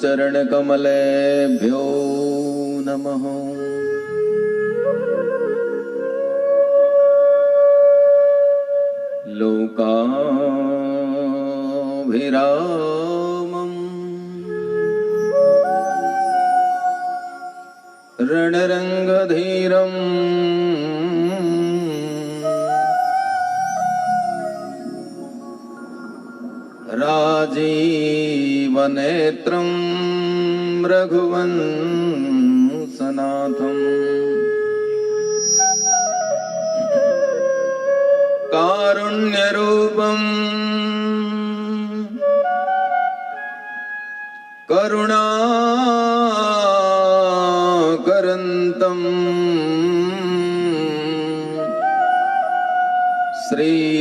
चरणकमलेभ्यो नमः। लोकाभिरामम् रणरङ्गधीरम् राजीवनेत्रं रघुवंशनाथम् कारुण्यरूपम् करुणाकरन्तम् श्रीरामचन्द्रं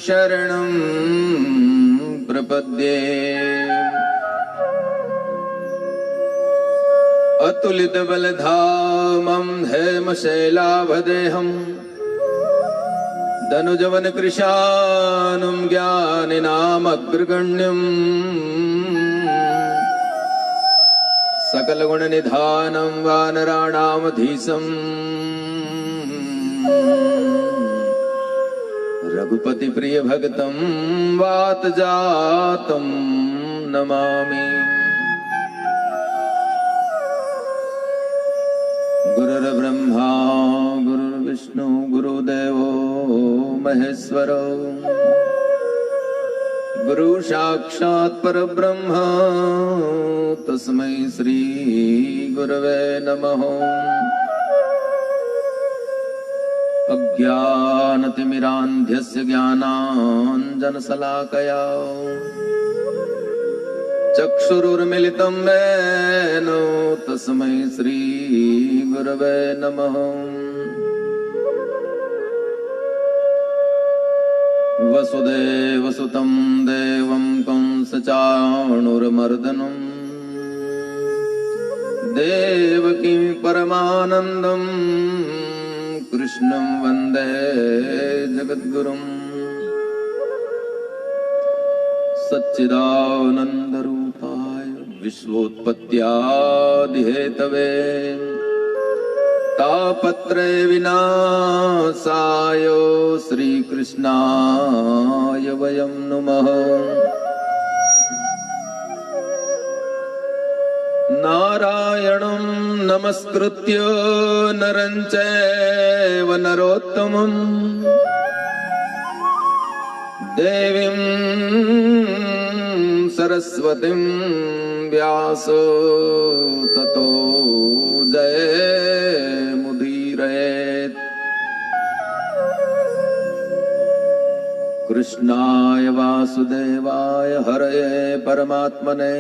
शरणं प्रपद्ये। अतुलितबलधामं हेमशैलाभदेहं दनुजवनकृशानुं ज्ञानिनामग्रगण्यं सकलगुणनिधानं वानराणामधीशम् रघुपति प्रिय भक्तं वातजातं नमामि। गुरुर्ब्रह्मा गुरुर्विष्णु गुरुदेवो महेश्वरो गुरु साक्षात् परब्रह्म तस्मै श्री गुरवे नमः। अज्ञानतिमिरान्ध्यस्य ज्ञानाञ्जनशलाकया चक्षुरुर्मिलितं येन तस्मै श्री गुरवे नमः। वसुदेवसुतं देवं कंसचाणूरमर्दनं देवकी परमानन्दम् कृष्णं वन्दे जगद्गुरुं। सच्चिदानन्दरूपाय विश्वोत्पत्त्यादिहेतवे तापत्रय विनाशाय श्रीकृष्णाय वयं नमः। नारायणं नमस्कृत्य नरं चैव नरोत्तमं देवीं सरस्वतीं व्यासो ततो जयमुदीरयेत्। कृष्णाय वासुदेवाय हरये परमात्मने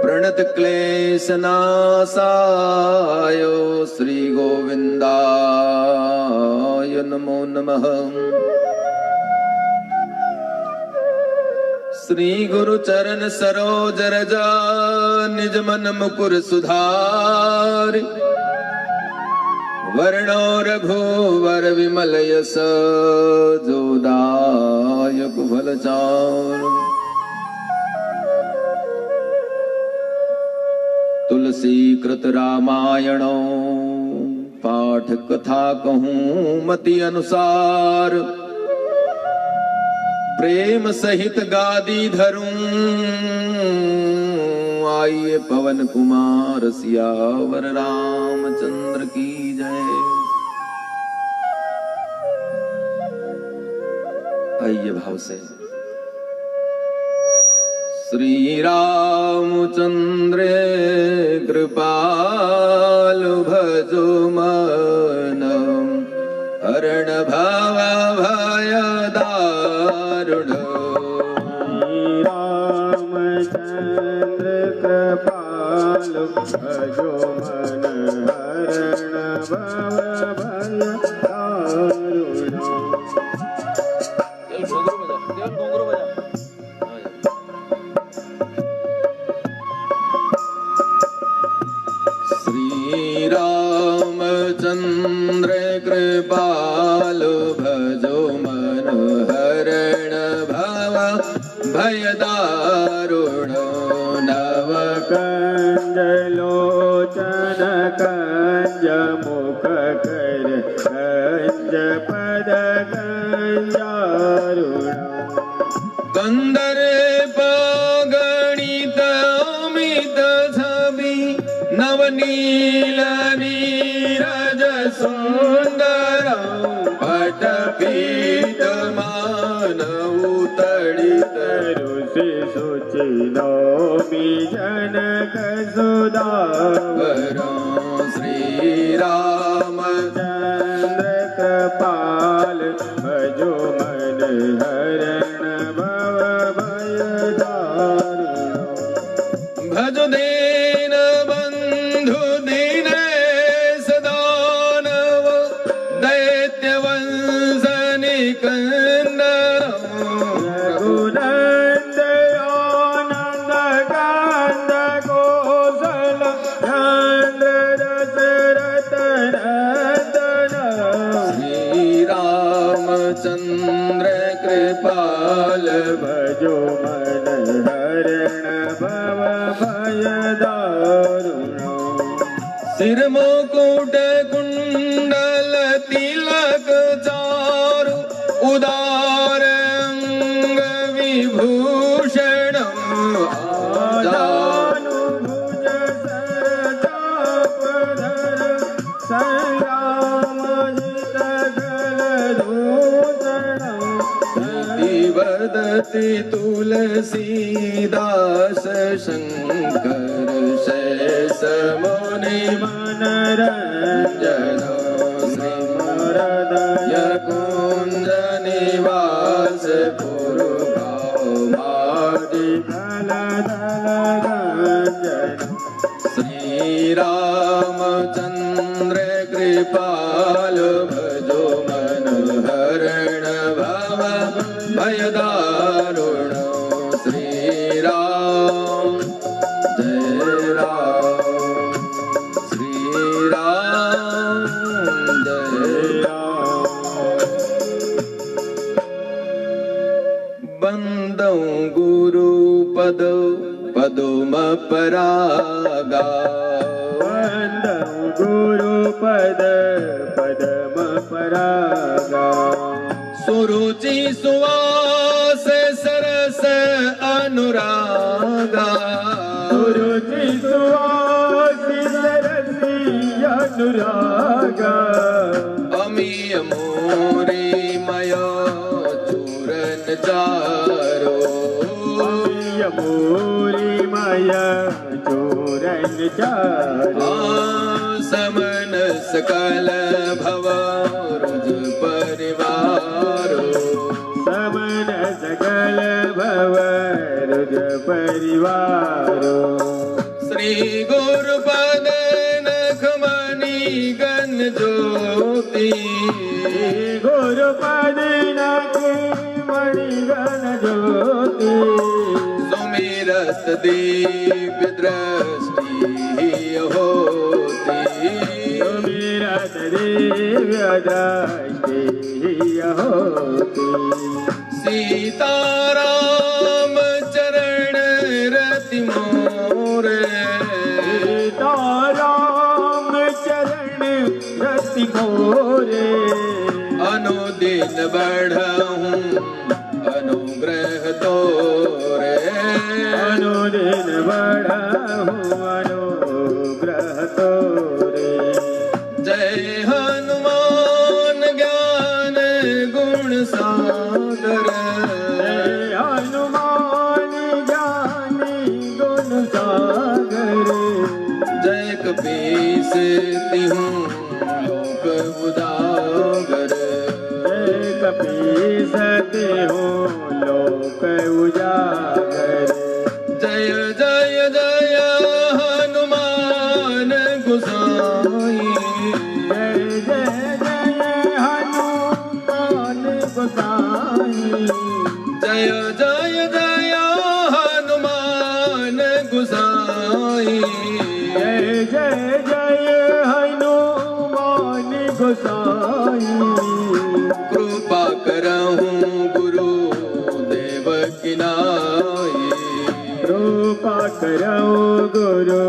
प्रणतक्लेशनाशाय श्रीगोविन्दाय नमो नमः। श्रीगुरुचरण सरोज रजा निजमन मुकुर सुधारि वर्णो रघुवर विमल यश जोदायक फलचारु। तुलसी कृत रामायणो पाठ कथा कहूँ मति अनुसार प्रेम सहित गादी धरूं आइए पवन कुमार सियावर रामचंद्र की जय। आइए भाव से श्री रामचंद्र कृपालु भजो मन हरण भव भय दारुण। रामचंद्र कृपालु भजो मन हरण भव भय दारुण। रामचंद्र कृपालु भजो मन हरण भव कंदर्प गणित अमित छवि नवनील नीरज सुंदर पटपीत मानव तड़ित ऋषि सुचि नौमि जनक सुदावर श्री राम चंद्र कृपाल भजो मन हरण भव भय दारुण भज दीन बंधु दीनेश दानव दैत्य वंश निकंदन रघुनंद आनंद कांद कौशल चंद्र दशरथ नंदन श्री रामचंद्र कृपाल भजो मन हरण भव भय दारुण सिर मुकुट कुंडल तिलक चारु उदार अंग विभूषण आजानुभुज सरचापधर संग्रामजित गलधूषण वदति तुलसीदास शंकर शेष मुनि मनरंजन श्रीमरदय कुंज निवास पुरुभावि धल धल गंजन श्री रामचंद्र कृपाल भजो मन हरण भव भय दारुण श्री राम जय राम श्री राम जय बंदौ गुरु पद पदुम परागा वंदं गुरुपद पदम परागा सुरुचि सुवास सरस अनुरागा सुरुचि सुवासि सरसि अनुरागा अमीय मोरी मया चूरन चारो यमूरी माया चोरन चारो समन सकल भवरुज परिवारो समन सकल भवरुज परिवारो श्री गुरुपद नखमणि गण ज्योति गुरुपद नख मणिगण ज्योति सुमिरत दिव्य दृष्टि होती मेरा दिव्य दृष्टि होती सीताराम चरण रति मोरे सीताराम चरण रति मोरे अनुदिन बढ़हूँ अनुग्रह तोरे अनुदिन बढ़हूँ अनुग्रह तोरे जय हनुमान ज्ञान गुण सागर जय हनुमान ज्ञानी गुण सागर जय कपीस तिहूँ लोक उजागर जय कपीस देहो लोक उजागर जय जय जय हनुमान गोसाई जय जय जय हनुमान गोसाई जय जय जय हनुमान गोसाई जय जय जय हनुमान गोसाई कृपा करहूँ गुरु देव की नाई कृपा करो गुरु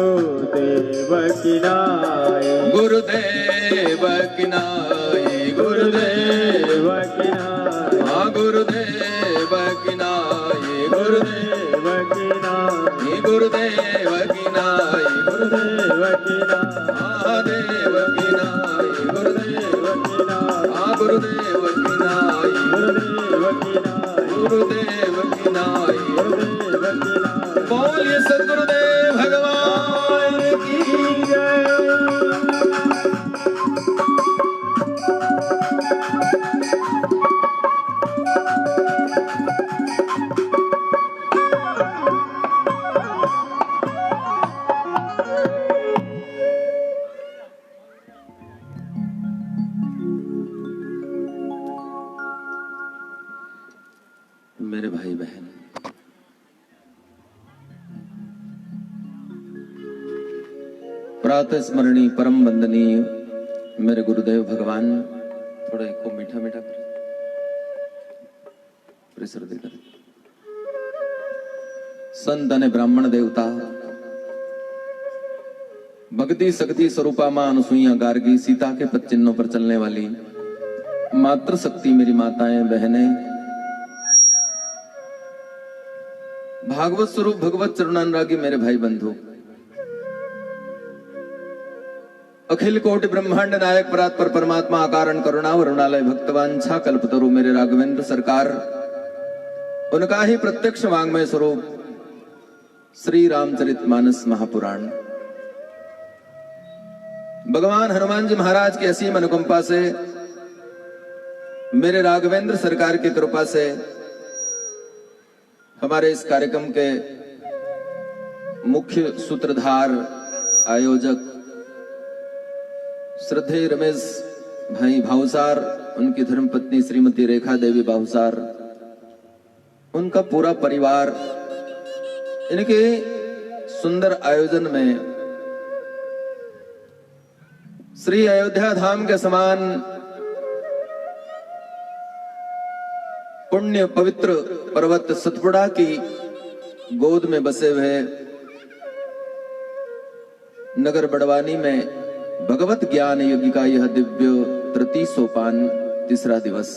देव की नाई गुरुदेव की नाई गुरुदेव देव की नाई हाँ गुरुदेव गुरुदेव की नाई गुरुदेव की नाई गुरुदेव की नाई गुरुदेव की नाई महादेव की नाई गुरुदेव की नाई गुरुदेव की नाई गुरुदेव की नाई गुरुदेव की नाई गुरुदेव की नाई बोलिए सद्गुरुदेव भगवान की जय। मेरे भाई बहन, प्रातः स्मरणीय परम वंदनीय मेरे गुरुदेव भगवान, थोड़ा को मीठा मीठा कर सर्दी कर संत अने ब्राह्मण देवता, भक्ति शक्ति स्वरूपा मां अनुसुईया गार्गी, सीता के पद चिन्हों पर चलने वाली मातृ शक्ति मेरी माताएं बहनें, भागवत स्वरूप भगवत चरणानुरागी मेरे भाई बंधु, अखिल कोटि ब्रह्मांड नायक परात्पर परमात्मा अकारण करुणा वरुणालय भक्तवांछा कल्पतरु मेरे राघवेंद्र सरकार, उनका ही प्रत्यक्ष वांग्मय स्वरूप श्री रामचरितमानस महापुराण, भगवान हनुमान जी महाराज की असीम अनुकंपा से, मेरे राघवेंद्र सरकार की कृपा से, हमारे इस कार्यक्रम के मुख्य सूत्रधार आयोजक श्रद्धेय रमेश भाई भावसार, उनकी धर्मपत्नी श्रीमती रेखा देवी भावसार, उनका पूरा परिवार, इनके सुंदर आयोजन में श्री अयोध्या धाम के समान पुण्य पवित्र पर्वत सतपुड़ा की गोद में बसे हुए नगर बड़वानी में भगवत ज्ञान यज्ञ का यह दिव्य तृतीय सोपान, तीसरा दिवस,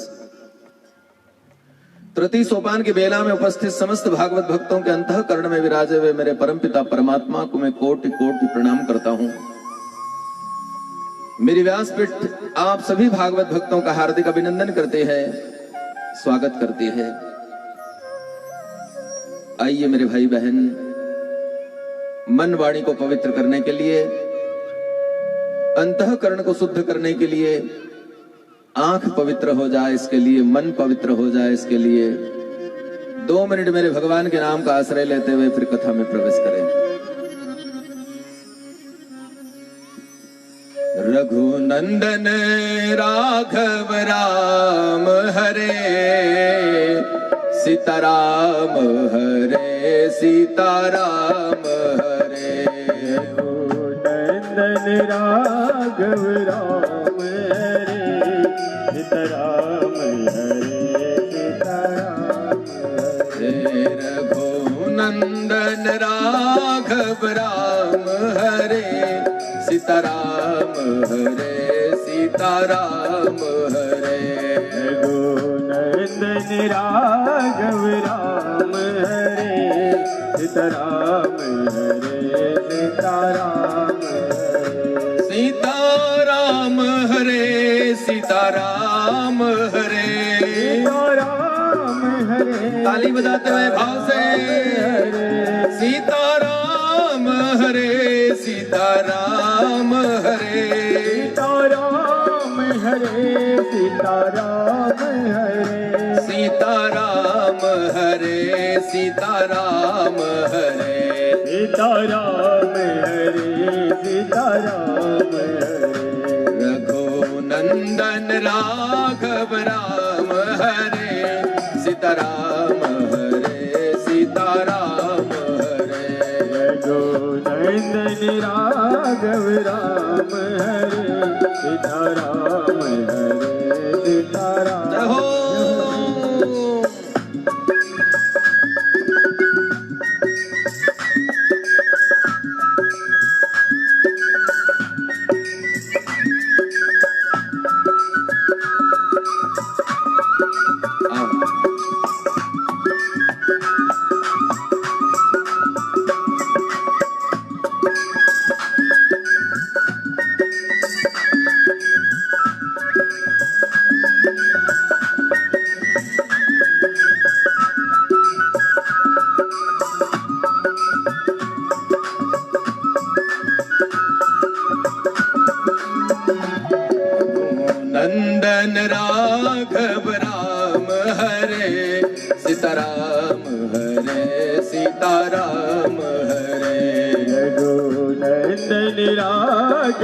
तृतीय सोपान की बेला में उपस्थित समस्त भागवत भक्तों के अंतःकरण में विराजे हुए मेरे परमपिता परमात्मा को मैं कोटि कोटि प्रणाम करता हूं। मेरी व्यासपीठ आप सभी भागवत भक्तों का हार्दिक अभिनंदन करते हैं, स्वागत करती है। आइए मेरे भाई बहन, मन वाणी को पवित्र करने के लिए, अंतःकरण को शुद्ध करने के लिए, आंख पवित्र हो जाए इसके लिए, मन पवित्र हो जाए इसके लिए 2 मिनट मेरे भगवान के नाम का आश्रय लेते हुए फिर कथा में प्रवेश करें। रघुनंदन राघव राम हरे, सीताराम हरे सीताराम हरे। रघुनंदन राघव राम हरे, सीताराम हरे सीताराम हरे। रघुनंदन राघव राम हरे, सीताराम हरे सीताराम हरे। रघुनंदन राघव राम हरे, सीताराम हरे सीताराम हरे। सीताराम हरे सीताराम हरे, सीताराम हरे। ताली बजाते हुए भाव से, सीताराम हरे सीताराम हरे। सीताराम हरे सीताराम हरे। सीताराम हरे सीताराम हरे। सीताराम हरे सीताराम हरे। रघुनंदन राघव राम हरे, सीताराम हरे सीताराम हरे। रघुनंदन राघव राम हरे, सीताराम हरे सीताराम। जय हो। आओ।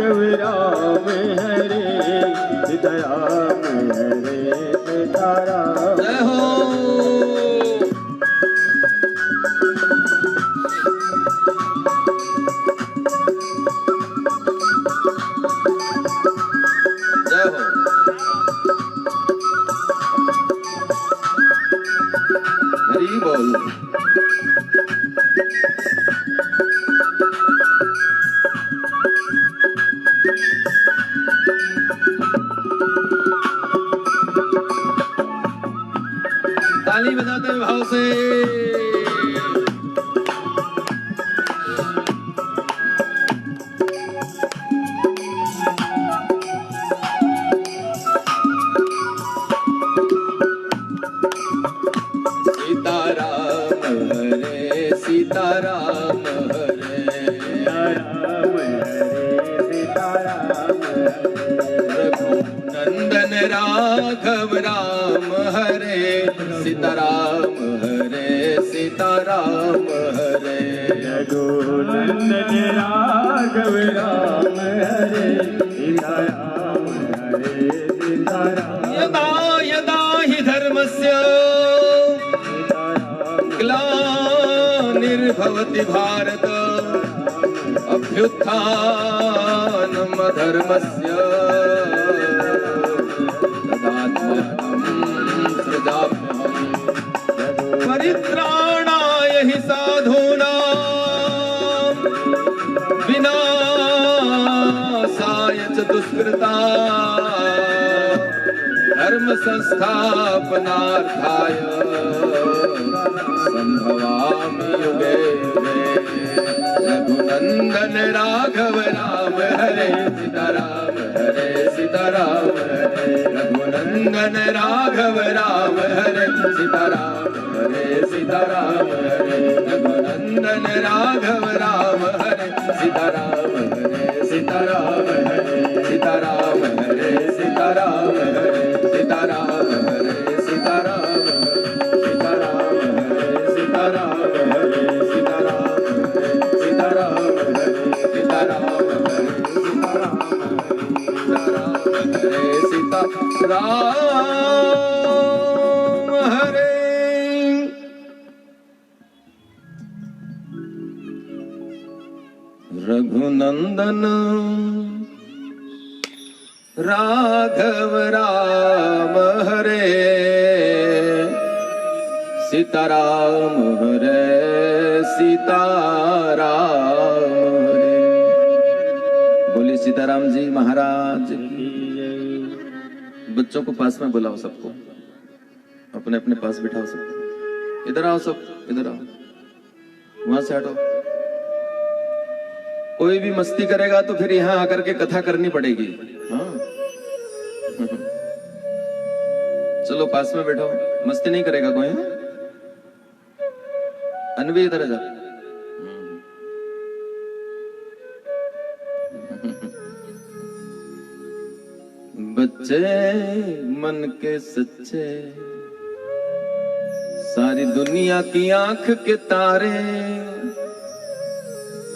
राघव राम हरे सीताराम हरे सीताराम। जय हो। जय हो। हरि बोल। ताली बजाते हुए भाव से। सीताराम हरे सीताराम हरे राम हरे सीताराम रघुनंदन राघव राम हरे सीताराम हरे सीताराम हरे रघुनंदन राघव राम हरे सीताराम हरे सीताराम। यदा यदा हि धर्मस्य ग्लानिर्भवति भारत अभ्युत्थानम् अधर्मस्य तदात्मानं सृजाम्यहम् परित्राणाय हि साधूनां विनाशाय च दुष्कृतां धर्म संस्थापनार्थाय संभवामि युगे युगे। रघुनंदन राघव राम हरे सीताराम हरे सीताराम हरे रघुनंदन राघव राम हरे सीताराम हरे सीताराम हरे रघुनंदन राघव राम हरे सीताराम हरे सीताराम हरे सीताराम हरे सीताराम हरे सीताराम हरे सीताराम सीताराम हरे सीताराम हरे सीताराम हरे सीताराम हरे सीताराम हरे सीताराम हरे सीताराम हरे। रघुनंदन राघव राम हरे सीताराम हरे सीताराम हरे। बोलिए सीताराम जी महाराज की। बच्चों को पास में बुलाओ, सबको अपने अपने पास बिठाओ, सबको इधर आओ, सब इधर आओ, वहां से हटो। कोई भी मस्ती करेगा तो फिर यहाँ आकर के कथा करनी पड़ेगी। हाँ चलो पास में बैठो, मस्ती नहीं करेगा कोई। अनवी इधर जा। बच्चे मन के सच्चे सारी दुनिया की आंख के तारे,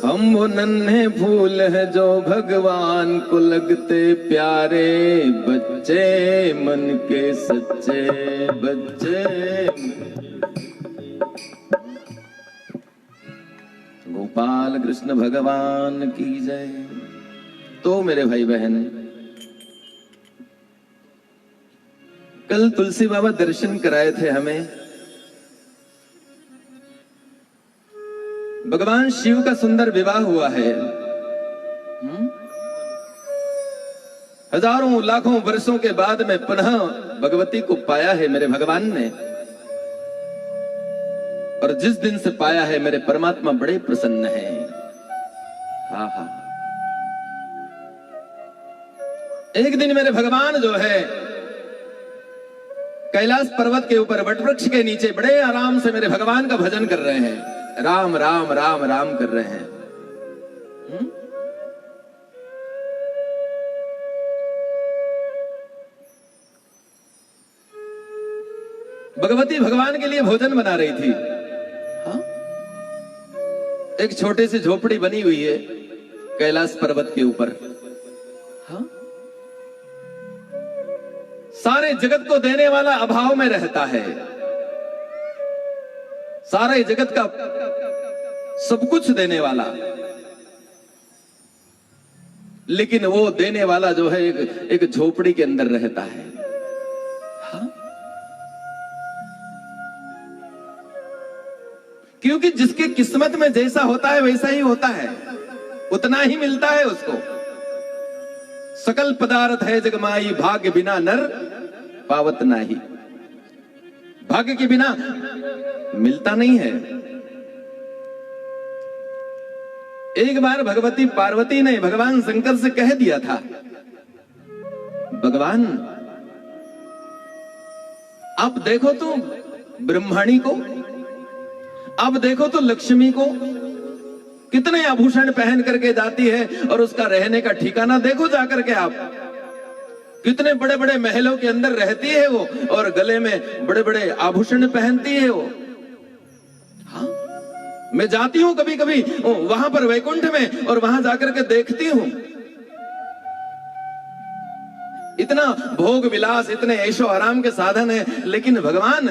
हम वो नन्हे फूल हैं जो भगवान को लगते प्यारे। बच्चे मन के सच्चे बच्चे। गोपाल कृष्ण भगवान की जय। तो मेरे भाई बहन, कल तुलसी बाबा दर्शन कराए थे हमें। भगवान शिव का सुंदर विवाह हुआ है। हजारों लाखों वर्षों के बाद में पुनः भगवती को पाया है मेरे भगवान ने। और जिस दिन से पाया है मेरे परमात्मा बड़े प्रसन्न हैं। हा हा। एक दिन मेरे भगवान जो है कैलाश पर्वत के ऊपर वटवृक्ष के नीचे बड़े आराम से मेरे भगवान का भजन कर रहे हैं। राम राम राम राम कर रहे हैं। भगवती भगवान के लिए भोजन बना रही थी। हाँ? एक छोटी सी झोपड़ी बनी हुई है कैलाश पर्वत के ऊपर। सारे जगत को देने वाला अभाव में रहता है, सारे जगत का सब कुछ देने वाला, लेकिन वो देने वाला जो है एक झोपड़ी के अंदर रहता है। हाँ? क्योंकि जिसके किस्मत में जैसा होता है वैसा ही होता है, उतना ही मिलता है उसको। सकल पदार्थ है जगमाई, भाग्य बिना नर पावत नाही। भाग्य के बिना मिलता नहीं है। एक बार भगवती पार्वती ने भगवान शंकर से कह दिया था, भगवान आप देखो तो ब्रह्मणी को, अब देखो तो लक्ष्मी को, कितने आभूषण पहन करके जाती है, और उसका रहने का ठिकाना देखो जाकर के आप, कितने बड़े बड़े महलों के अंदर रहती है वो, और गले में बड़े बड़े आभूषण पहनती है वो। हाँ? मैं जाती हूं कभी कभी वहां पर वैकुंठ में, और वहां जाकर के देखती हूं, इतना भोग विलास, इतने ऐशो आराम के साधन है, लेकिन भगवान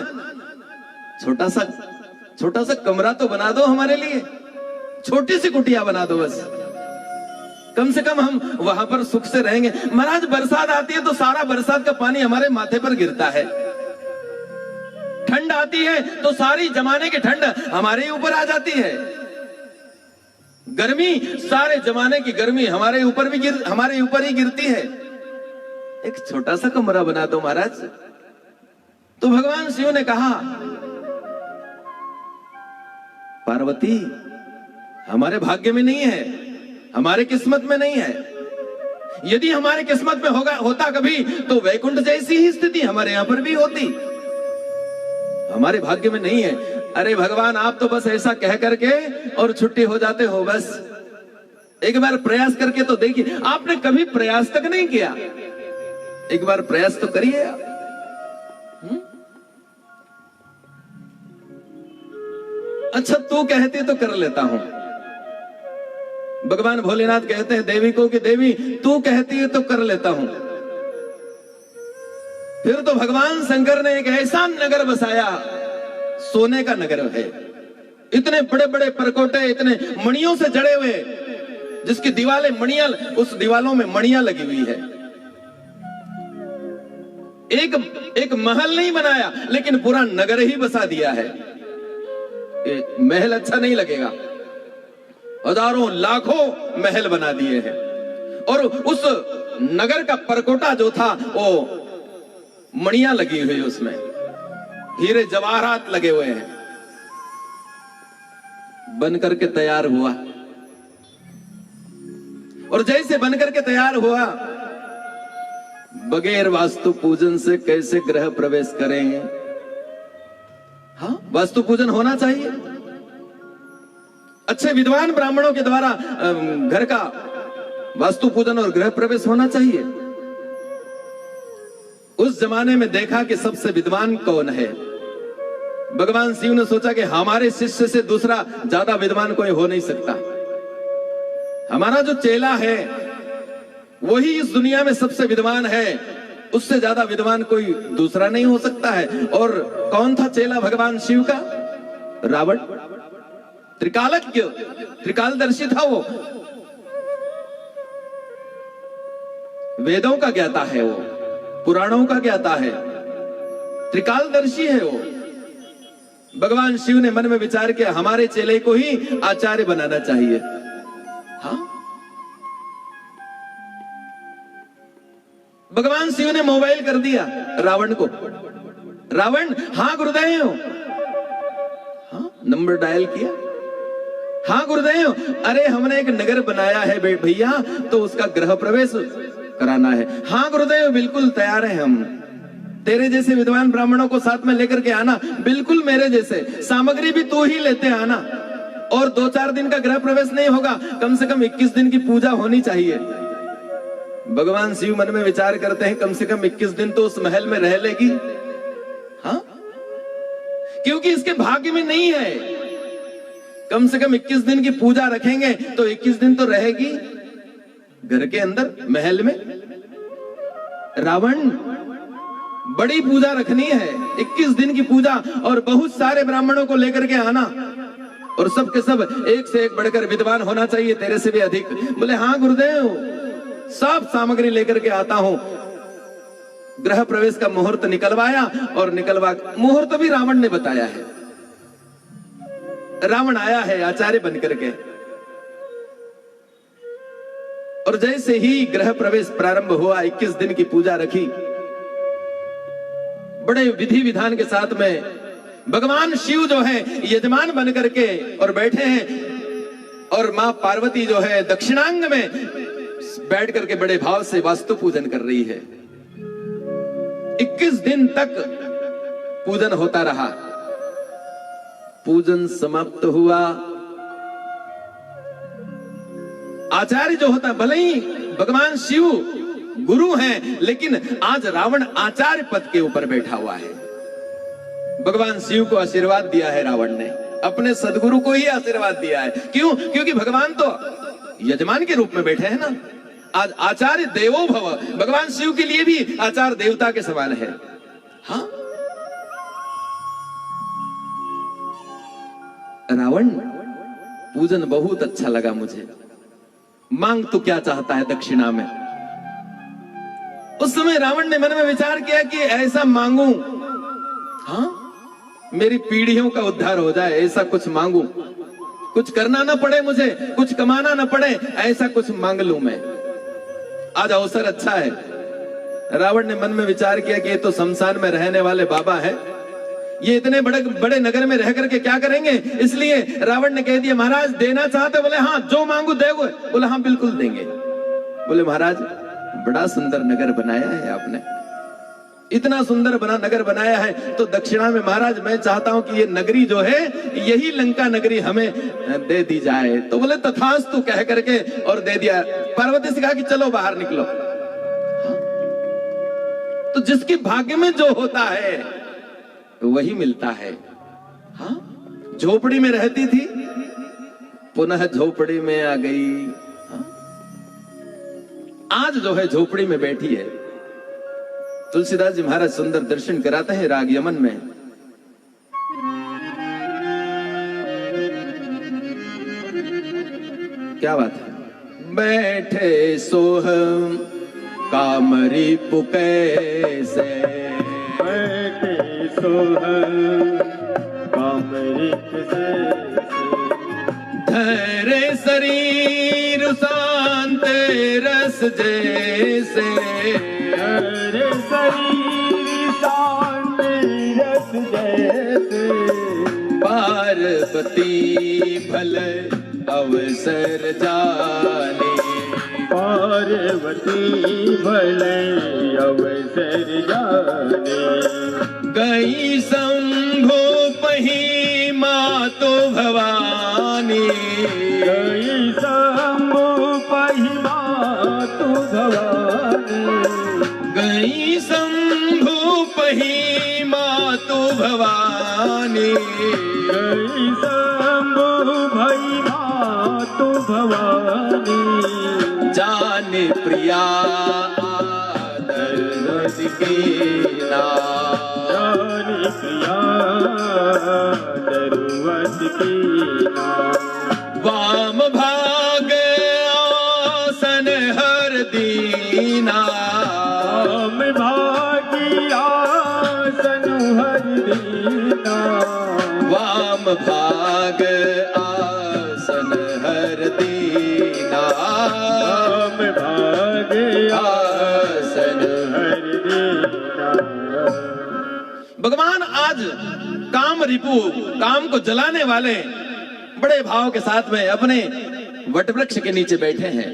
छोटा सा कमरा तो बना दो हमारे लिए, छोटी सी कुटिया बना दो बस, कम से कम हम वहां पर सुख से रहेंगे। महाराज बरसात आती है तो सारा बरसात का पानी हमारे माथे पर गिरता है, ठंड आती है तो सारी जमाने की ठंड हमारे ऊपर आ जाती है, गर्मी सारे जमाने की गर्मी हमारे ऊपर ही गिरती है। एक छोटा सा कमरा बना दो महाराज। तो भगवान शिव ने कहा, पार्वती हमारे भाग्य में नहीं है, हमारे किस्मत में नहीं है। यदि हमारे किस्मत में होता कभी, तो वैकुंठ जैसी ही स्थिति हमारे यहां पर भी होती, हमारे भाग्य में नहीं है। अरे भगवान आप तो बस ऐसा कह करके और छुट्टी हो जाते हो, बस एक बार प्रयास करके तो देखिए। आपने कभी प्रयास तक नहीं किया, एक बार प्रयास तो करिए आप। अच्छा तू कहती तो कर लेता हूं। भगवान भोलेनाथ कहते हैं देवी को कि देवी तू कहती है तो कर लेता हूं। फिर तो भगवान शंकर ने एक ऐसा नगर बसाया, सोने का नगर है, इतने बड़े बड़े परकोटे, इतने मणियों से जड़े हुए, जिसकी दीवारें मणियां, उस दीवालों में मणियां लगी हुई है। एक महल नहीं बनाया, लेकिन पूरा नगर ही बसा दिया है। महल अच्छा नहीं लगेगा, हजारों लाखों महल बना दिए हैं। और उस नगर का परकोटा जो था वो मणियां लगी हुई, उसमें हीरे जवाहरात लगे हुए हैं। बन करके तैयार हुआ, और जैसे बन करके तैयार हुआ, बगैर वास्तु पूजन से कैसे गृह प्रवेश करेंगे? हाँ, वास्तु पूजन होना चाहिए। अच्छे विद्वान ब्राह्मणों के द्वारा घर का वास्तु पूजन और गृह प्रवेश होना चाहिए। उस जमाने में देखा कि सबसे विद्वान कौन है। भगवान शिव ने सोचा कि हमारे शिष्य से दूसरा ज्यादा विद्वान कोई हो नहीं सकता। हमारा जो चेला है वही इस दुनिया में सबसे विद्वान है, उससे ज्यादा विद्वान कोई दूसरा नहीं हो सकता है। और कौन था चेला भगवान शिव का? रावण। त्रिकालज्ञ, त्रिकालदर्शी था वो, वेदों का ज्ञाता है वो, पुराणों का ज्ञाता है, त्रिकालदर्शी है वो। भगवान शिव ने मन में विचार किया हमारे चेले को ही आचार्य बनाना चाहिए। हाँ, भगवान शिव ने मोबाइल कर दिया रावण को। रावण, हाँ गुरुदेव। हाँ, नंबर डायल किया। हाँ गुरुदेव, अरे हमने एक नगर बनाया है भैया, तो उसका गृह प्रवेश कराना है। हाँ गुरुदेव, बिल्कुल तैयार हैं हम। तेरे जैसे विद्वान ब्राह्मणों को साथ में लेकर के आना, बिल्कुल मेरे जैसे। सामग्री भी तू ही लेते आना। और 2-4 दिन का गृह प्रवेश नहीं होगा, कम से कम 21 दिन की पूजा होनी चाहिए। भगवान शिव मन में विचार करते हैं कम से कम 21 दिन तो उस महल में रह लेगी। हाँ, क्योंकि इसके भाग्य में नहीं है। कम से कम 21 दिन की पूजा रखेंगे तो 21 दिन तो रहेगी घर के अंदर, महल में। रावण बड़ी पूजा रखनी है, 21 दिन की पूजा, और बहुत सारे ब्राह्मणों को लेकर के आना, और सब के सब एक से एक बढ़कर विद्वान होना चाहिए, तेरे से भी अधिक। बोले हाँ गुरुदेव, सब सामग्री लेकर के आता हूं। गृह प्रवेश का मुहूर्त निकलवाया, और मुहूर्त भी रावण ने बताया है। रावण आया है आचार्य बनकर के, और जैसे ही गृह प्रवेश प्रारंभ हुआ, 21 दिन की पूजा रखी, बड़े विधि विधान के साथ में भगवान शिव जो है यजमान बन करके और बैठे हैं, और मां पार्वती जो है दक्षिणांग में बैठ करके बड़े भाव से वास्तु पूजन कर रही है। 21 दिन तक पूजन होता रहा। पूजन समाप्त हुआ। आचार्य जो होता, भले ही भगवान शिव गुरु हैं, लेकिन आज रावण आचार्य पद के ऊपर बैठा हुआ है। भगवान शिव को आशीर्वाद दिया है रावण ने, अपने सदगुरु को ही आशीर्वाद दिया है। क्यों? क्योंकि भगवान तो यजमान के रूप में बैठे हैं ना। आज आचार्य देवो भव, भगवान शिव के लिए भी आचार्य देवता के समान है। हाँ, रावण पूजन बहुत अच्छा लगा मुझे। मांग तो क्या चाहता है दक्षिणा में? उस समय रावण ने मन में विचार किया कि ऐसा मांगू, हाँ, मेरी पीढ़ियों का उद्धार हो जाए, ऐसा कुछ मांगू, कुछ करना ना पड़े मुझे, कुछ कमाना ना पड़े, ऐसा कुछ मांग लूं मैं। आज अवसर अच्छा है। रावण ने मन में विचार किया कि ये तो शमशान में रहने वाले बाबा है, ये इतने बड़े बड़े नगर में रह करके क्या करेंगे। इसलिए रावण ने कह दिया, महाराज देना चाहते? बोले हाँ, जो मांगू देगो। बोले हाँ बिल्कुल देंगे। बोले महाराज, बड़ा सुंदर नगर बनाया है आपने, इतना सुंदर नगर बनाया है, तो दक्षिणा में महाराज मैं चाहता हूं कि ये नगरी जो है, यही लंका नगरी हमें दे दी जाए। तो बोले तथास्तु कह करके और दे दिया। पार्वती से कहा कि चलो बाहर निकलो। तो जिसके भाग्य में जो होता है वही मिलता है। हाँ, झोपड़ी में रहती थी, पुनः झोपड़ी में आ गई। हाँ? आज जो है झोपड़ी में बैठी है। तुलसीदास जी महाराज सुंदर दर्शन कराते हैं राग यमन में। क्या बात है? बैठे सोह कामरी पुकैसे, बैठे सोह कामरिक से, धरे शरीर शांत रस जैसे, हरे शरीर शांत रस जैसे, पार्वती भल अवसर जाने, पार्वती भले अवसर जाने, गई शंभु पही मातो भवानी, गई शंभु पही मातु भवानी, गई शंभु पही मातो भवानी, गई शंभु भई मातु भवानी, जाने प्रिया आदर कीना, जाने प्रिया दरुवत कीना, वाम भाग आसन हर दीना, वाम भागी आसन हर दीना, वाम भाग आसन हर दीना, वाम भागे आसन। हर दीना। भगवान आज काम रिपु, काम को जलाने वाले बड़े भाव के साथ में अपने वटवृक्ष के नीचे बैठे हैं।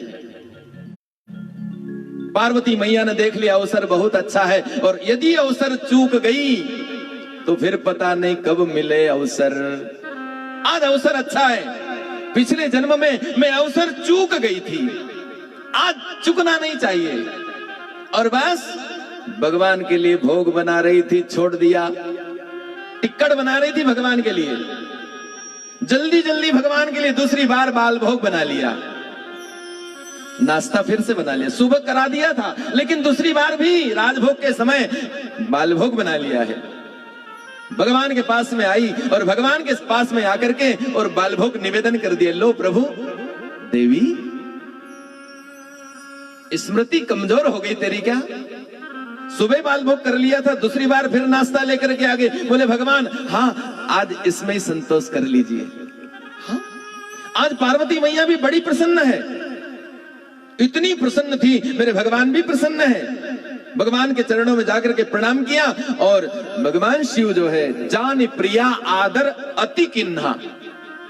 पार्वती मैया ने देख लिया अवसर बहुत अच्छा है, और यदि अवसर चूक गई तो फिर पता नहीं कब मिले अवसर। आज अवसर अच्छा है, पिछले जन्म में मैं अवसर चूक गई थी, आज चुकना नहीं चाहिए। और बस भगवान के लिए भोग बना रही थी, छोड़ दिया। टिक्कड़ बना रही थी भगवान के लिए, जल्दी जल्दी भगवान के लिए दूसरी बार बाल भोग बना लिया। नाश्ता फिर से बना लिया। सुबह करा दिया था, लेकिन दूसरी बार भी राजभोग के समय बालभोग बना लिया है। भगवान के पास में आई और भगवान के पास में आकर के और बालभोग निवेदन कर दिया। लो प्रभु, देवी स्मृति कमजोर हो गई तेरी क्या? सुबह बालभोग कर लिया था, दूसरी बार फिर नाश्ता लेकर के आगे। बोले भगवान, हाँ आज इसमें ही संतोष कर लीजिए। हाँ, आज पार्वती मैया भी बड़ी प्रसन्न है, इतनी प्रसन्न थी मेरे भगवान भी प्रसन्न है। भगवान के चरणों में जाकर के प्रणाम किया और भगवान शिव जो है, जान प्रिया आदर अति किन्हा,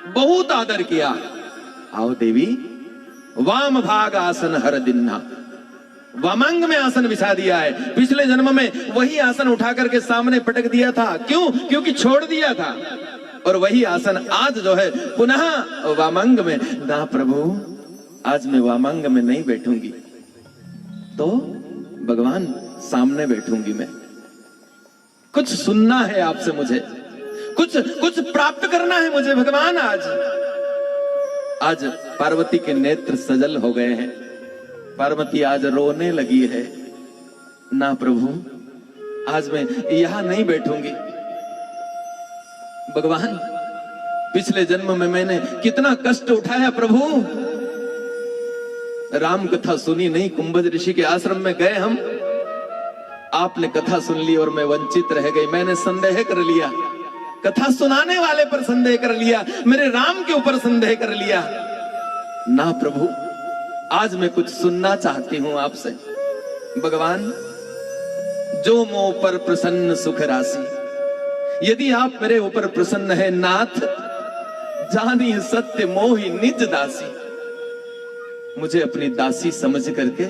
बहुत आदर किया। आओ देवी, वाम भाग आसन हर दिन्हा, वामांग में आसन बिछा दिया है। पिछले जन्म में वही आसन उठा करके सामने पटक दिया था। क्यों? क्योंकि छोड़ दिया था। और वही आसन आज जो है पुनः वामांग में। ना प्रभु, आज मैं वामांग में नहीं बैठूंगी, तो भगवान सामने बैठूंगी मैं। कुछ सुनना है आपसे मुझे, कुछ प्राप्त करना है मुझे भगवान। आज पार्वती के नेत्र सजल हो गए हैं। पार्वती आज रोने लगी है। ना प्रभु, आज मैं यहां नहीं बैठूंगी। भगवान, पिछले जन्म में मैंने कितना कष्ट उठाया प्रभु। राम कथा सुनी नहीं, कुंभज ऋषि के आश्रम में गए हम, आपने कथा सुन ली और मैं वंचित रह गई। मैंने संदेह कर लिया, कथा सुनाने वाले पर संदेह कर लिया, मेरे राम के ऊपर संदेह कर लिया। ना प्रभु, आज मैं कुछ सुनना चाहती हूं आपसे। भगवान, जो मोह पर प्रसन्न सुख राशि, यदि आप मेरे ऊपर प्रसन्न है नाथ, जानी सत्य मोहि निज दासी। मुझे अपनी दासी समझ करके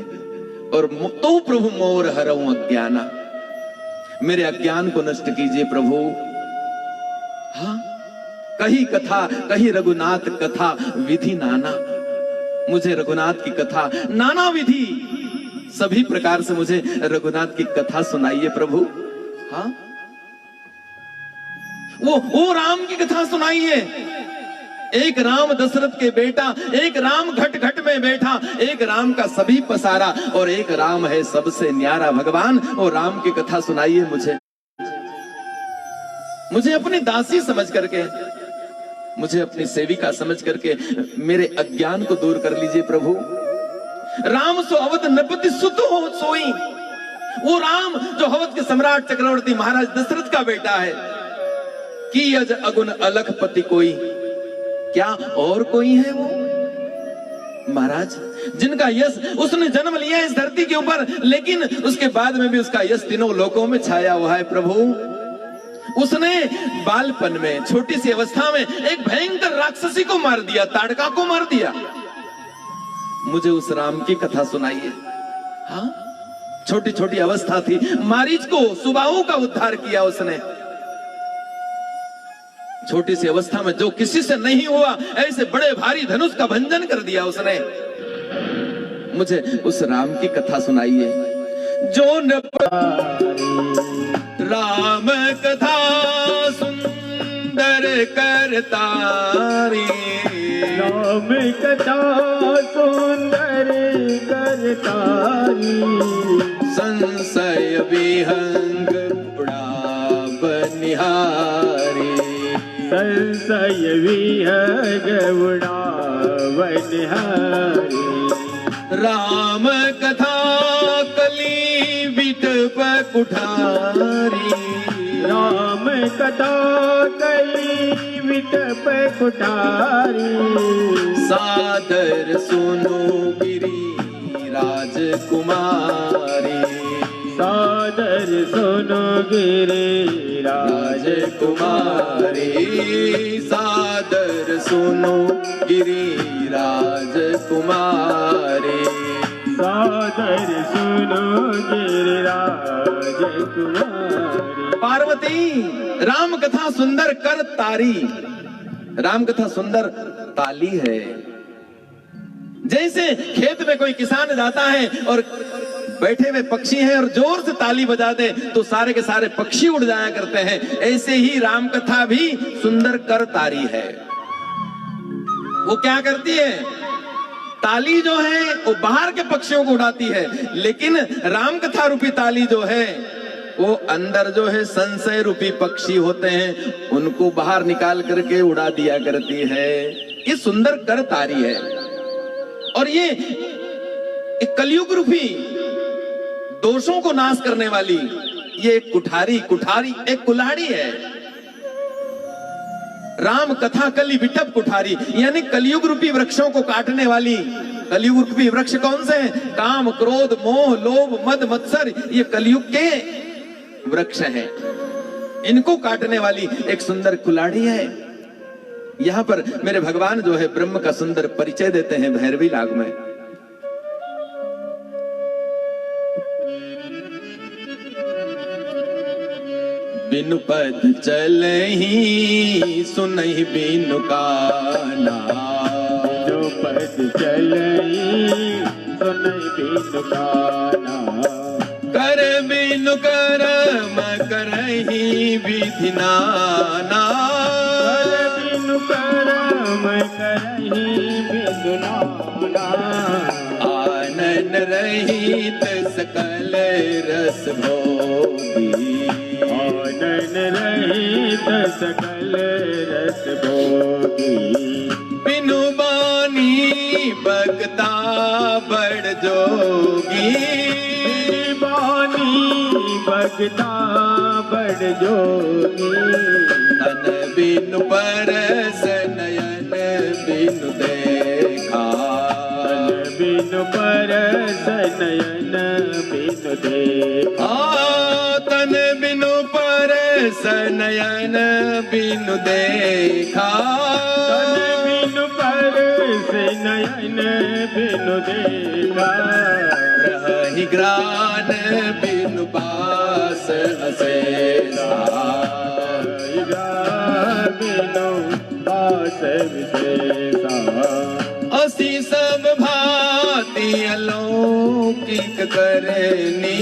और तो प्रभु मोर हरऊं अज्ञाना, मेरे अज्ञान को नष्ट कीजिए प्रभु। हाँ, कही कथा कही रघुनाथ कथा विधि नाना, मुझे रघुनाथ की कथा नाना विधि सभी प्रकार से मुझे रघुनाथ की कथा सुनाइए प्रभु। हाँ, वो राम की कथा सुनाइए। एक राम दशरथ के बेटा, एक राम घट घट में बैठा, एक राम का सभी पसारा और एक राम है सबसे न्यारा। भगवान, वो राम की कथा सुनाइए मुझे अपनी दासी समझ करके, मुझे अपनी सेविका समझ करके मेरे अज्ञान को दूर कर लीजिए प्रभु। राम सो अवध नृपति सुत हो सोई, वो राम जो अवध के सम्राट चक्रवर्ती महाराज दशरथ का बेटा है। की अज अगुन अलख पति कोई, क्या और कोई है वो महाराज जिनका यश, उसने जन्म लिया इस धरती के ऊपर, लेकिन उसके बाद में भी उसका यश तीनों लोकों में छाया हुआ है प्रभु। उसने बालपन में, छोटी सी अवस्था में एक भयंकर राक्षसी को मार दिया, ताड़का को मार दिया। मुझे उस राम की कथा सुनाइए। हाँ, छोटी छोटी अवस्था थी, मारीच को, सुबाहु का उद्धार किया उसने। छोटी सी अवस्था में जो किसी से नहीं हुआ, ऐसे बड़े भारी धनुष का भंजन कर दिया उसने। मुझे उस राम की कथा सुनाइए। जो न राम कथा सुंदर करतारी, राम कथा सुंदर करतारी, संशय विहंग उड़ाव निहारी, संशय विहंग उड़ाव निहारी। राम कथा कली विटप कुठारी, राम कथा कली विटप कुठारी, सादर सुनो गिरी राजकुमारी, सादर सुनो गिरी राजकुमारी, सादर सुनो गिरी राजकुमारी, सादर सुनो गिरी राजकुमारी। पार्वती, राम कथा सुंदर कर तारी। राम कथा सुंदर ताली है। जैसे खेत में कोई किसान जाता है और बैठे हुए पक्षी हैं और जोर से ताली बजा दे तो सारे के सारे पक्षी उड़ जाया करते हैं, ऐसे ही राम कथा भी सुंदर कर तारी है। वो क्या करती है? ताली जो है वो बाहर के पक्षियों को उड़ाती है, लेकिन राम कथा रूपी ताली जो है वो अंदर जो है संशय रूपी पक्षी होते हैं, उनको बाहर निकाल करके उड़ा दिया करती है। ये सुंदर कर तारी है। और ये एक कलयुग रूपी दोषों को नाश करने वाली ये एक कुठारी एक कुल्हाड़ी है। राम कथा कली विटप कुठारी, यानी कलयुग रूपी वृक्षों को काटने वाली। कलयुग रूपी वृक्ष कौन से हैं? काम, क्रोध, मोह, लोभ, मद, मत्सर, ये कलयुग के वृक्ष हैं। इनको काटने वाली एक सुंदर कुल्हाड़ी है। यहां पर मेरे भगवान जो है ब्रह्म का सुंदर परिचय देते हैं भैरवी राग में। बिनु पद चलहि सुनहि बिनु काना, बिनु पद चलहि सुनहि बिनु काना, कर बिनु कर्म करहि विधि नाना, कर बिनु कर्म करहि बिनु नाना, आनन रहित सकल रस भोगी, आनन रहित सकल रस भोगी, बिनु बानी बगता बड़ जोगी, बानी बगता बड़ जोगी, तन बिनु परस नयन बिनु देखा, तन बिनु परस नयन बिनु देखा, तन बिनु परस नयन बिनु देखा, तन बिनु परस नयन बिनु देखा, रहि ग्रान बिनु बास अशेषा, बिनु बास विशेषा, असी सब भांति अलौकिक करनी,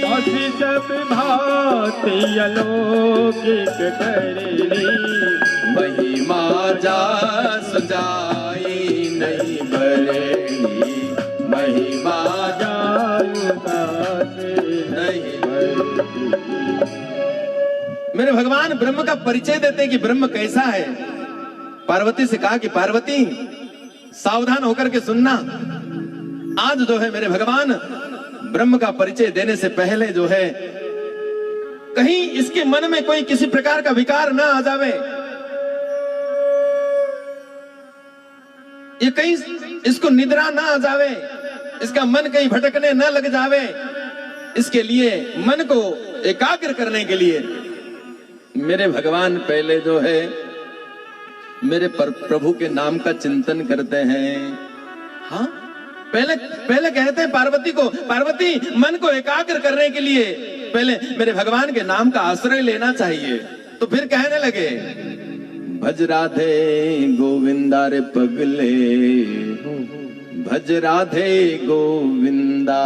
असी सब भांति अलौकिक करनी, महिमा जास जाई नहीं बरनी, महिमा जायु दास नहीं। बरनी। मेरे भगवान ब्रह्म का परिचय देते हैं कि ब्रह्म कैसा है। पार्वती से कहा कि पार्वती सावधान होकर के सुनना, आज जो है मेरे भगवान ब्रह्म का परिचय देने से पहले जो है कहीं इसके मन में कोई किसी प्रकार का विकार ना आ जावे, ये कहीं इसको निद्रा ना आ जावे, इसका मन कहीं भटकने ना लग जावे, इसके लिए मन को एकाग्र करने के लिए मेरे भगवान पहले जो है मेरे प्रभु के नाम का चिंतन करते हैं। हाँ, पहले कहते हैं पार्वती को, पार्वती मन को एकाग्र करने के लिए पहले मेरे भगवान के नाम का आश्रय लेना चाहिए। तो फिर कहने लगे, भज राधे गोविंदा रे पगले, भज राधे गोविंदा,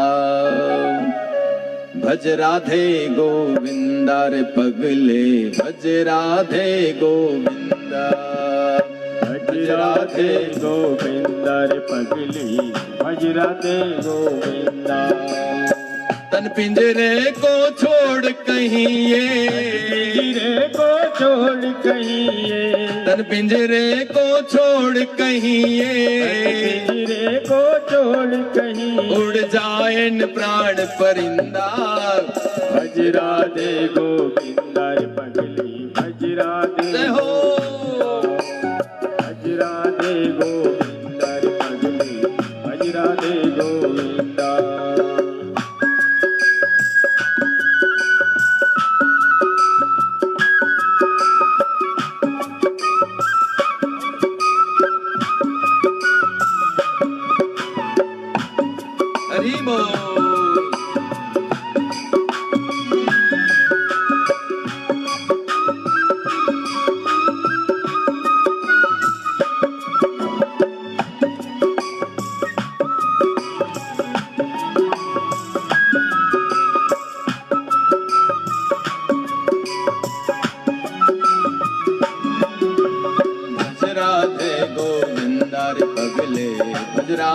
भज राधे गोविंदा रे पगले, भज राधे गोविंदा, भज राधे गोविंदा रे पगली, भज राधे गोविंदा, तन पिंजरे को छोड़ कहीं ये, पिंजरे को छोड़ कहीं ये, तन पिंजरे को छोड़ कहीं ये, पिंजरे को छोड़ कहीं उड़ जाए न प्राण परिंदा, भज राधे गोविंदा रे पगली, भज राधे जय हो। भज राधे गोविंदा रे पगली, भज राधे गोविंदा। हरि बोल।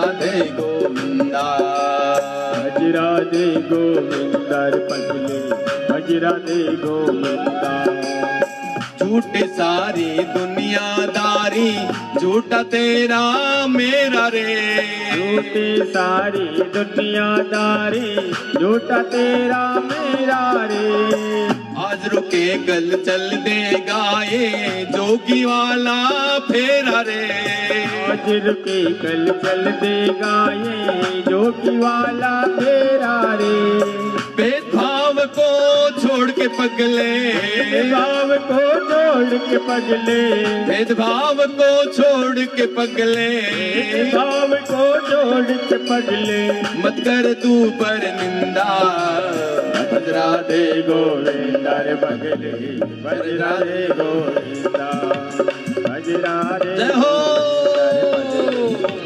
राधे गोविंदा। भज राधे गोविंदा रे पगले, भज राधे गोविंदा। झूठी सारी दुनियादारी, झूठा तेरा मेरा रे। झूठी सारी दुनियादारी, झूठा तेरा मेरा रे। आज रुके कल चल देगा ये जोगी वाला फेरा रे। आज रुके कल चल देगा ये जोगी वाला फेरा रे। भेदभाव को छोड़ के पगले, भेदभाव को छोड़ के पगले, भेदभाव को छोड़ के पगले, भेदभाव को छोड़ के पगले। मत कर तू पर निंदा, भज राधे गोविंदा रे पगले, भज राधे गोविंदा। भज राधे जय हो।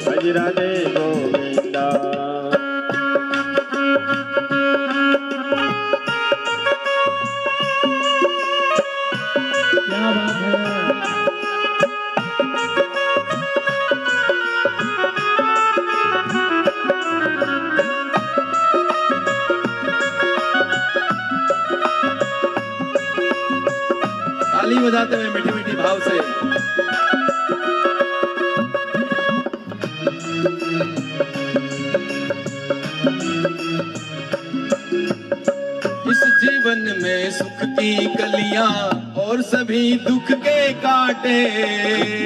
भज राधे गोविंदा। क्या बात है। ताली बजाते हुए मीठी मीठी भाव से। इस जीवन में सुख की कलियां और सभी दुख के कांटे।